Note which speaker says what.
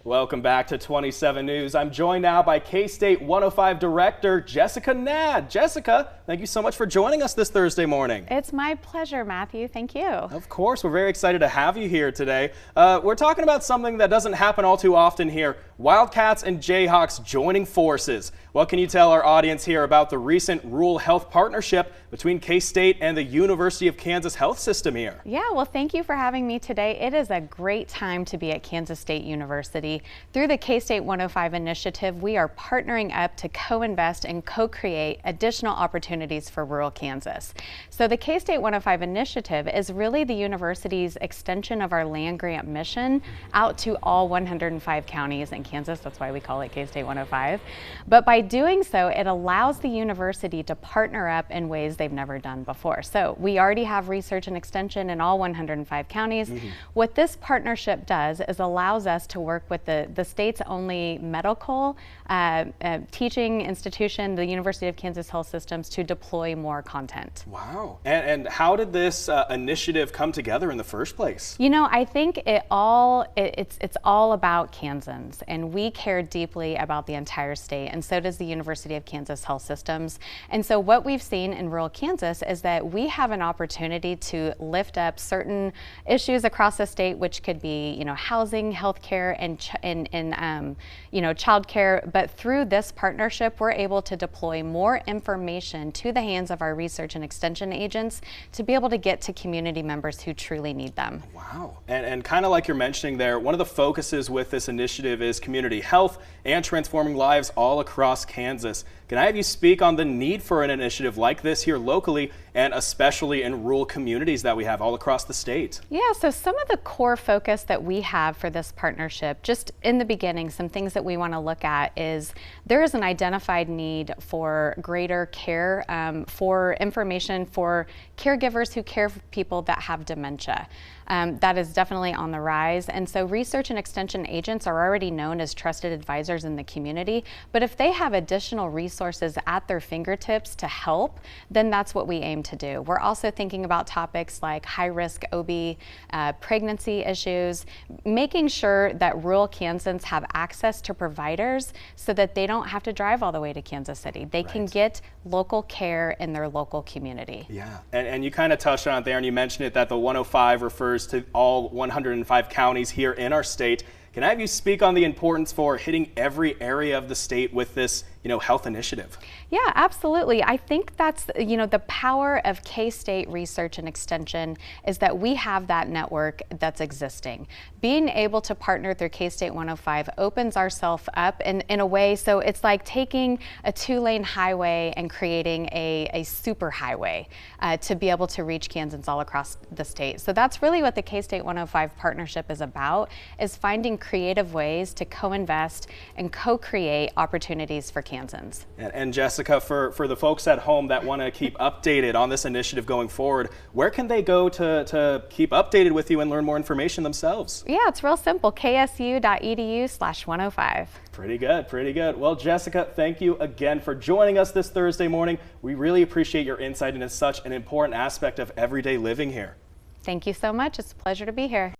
Speaker 1: Welcome back to 27 News. I'm joined now by K-State 105 Director Jessica Gnad. Jessica, thank you so much for joining us this Thursday morning.
Speaker 2: It's my pleasure, Matthew. Thank you.
Speaker 1: Of course, we're very excited to have you here today. We're talking about something that doesn't happen all too often here, Wildcats and Jayhawks joining forces. What can you tell our audience here about the recent rural health partnership between K-State and the University of Kansas Health System here?
Speaker 2: Yeah, well, thank you for having me today. It is a great time to be at Kansas State University. Through the K-State 105 initiative, we are partnering up to co-invest and co-create additional opportunities for rural Kansas. So the K-State 105 initiative is really the university's extension of our land grant mission out to all 105 counties in Kansas. That's why we call it K-State 105. But by doing so, it allows the university to partner up in ways they've never done before. So we already have research and extension in all 105 counties. What this partnership does is allows us to work with the state's only medical teaching institution, the University of Kansas Health Systems, to deploy more content.
Speaker 1: Wow. And how did this initiative come together in the first place?
Speaker 2: You know, I think it's all about Kansans, and we care deeply about the entire state, and so does the University of Kansas Health Systems. And so what we've seen in rural Kansas is that we have an opportunity to lift up certain issues across the state, which could be, you know, housing, healthcare, and childcare. But through this partnership, we're able to deploy more information to the hands of our research and extension agents to be able to get to community members who truly need them.
Speaker 1: Wow. And kind of like you're mentioning there, one of the focuses with this initiative is community health and transforming lives all across Kansas. Can I have you speak on the need for an initiative like this here locally, and especially in rural communities that we have all across the state?
Speaker 2: Yeah, so some of the core focus that we have for this partnership, just in the beginning, some things that we want to look at is there is an identified need for greater care, for information for caregivers who care for people that have dementia. That is definitely on the rise. And so research and extension agents are already known as trusted advisors in the community. But if they have additional resources at their fingertips to help, then that's what we aim to do. We're also thinking about topics like high-risk OB, pregnancy issues, making sure that rural Kansans have access to providers so that they don't have to drive all the way to Kansas City. They can get local care in their local community.
Speaker 1: Yeah, and you kind of touched on it there, and you mentioned it that the 105 refers to all 105 counties here in our state. Can I have you speak on the importance for hitting every area of the state with this, health initiative?
Speaker 2: Yeah, absolutely. I think that's, the power of K-State Research and Extension is that we have that network that's existing. Being able to partner through K-State 105 opens ourselves up in a way, so it's like taking a 2-lane highway and creating a super highway to be able to reach Kansans all across the state. So that's really what the K-State 105 partnership is about, is finding creative ways to co-invest and co-create opportunities for Kansans.
Speaker 1: And Jessica, for the folks at home that want to keep updated on this initiative going forward, where can they go to keep updated with you and learn more information themselves?
Speaker 2: Yeah, it's real simple, ksu.edu/105.
Speaker 1: Pretty good, pretty good. Well, Jessica, thank you again for joining us this Thursday morning. We really appreciate your insight into such an important aspect of everyday living here.
Speaker 2: Thank you so much. It's a pleasure to be here.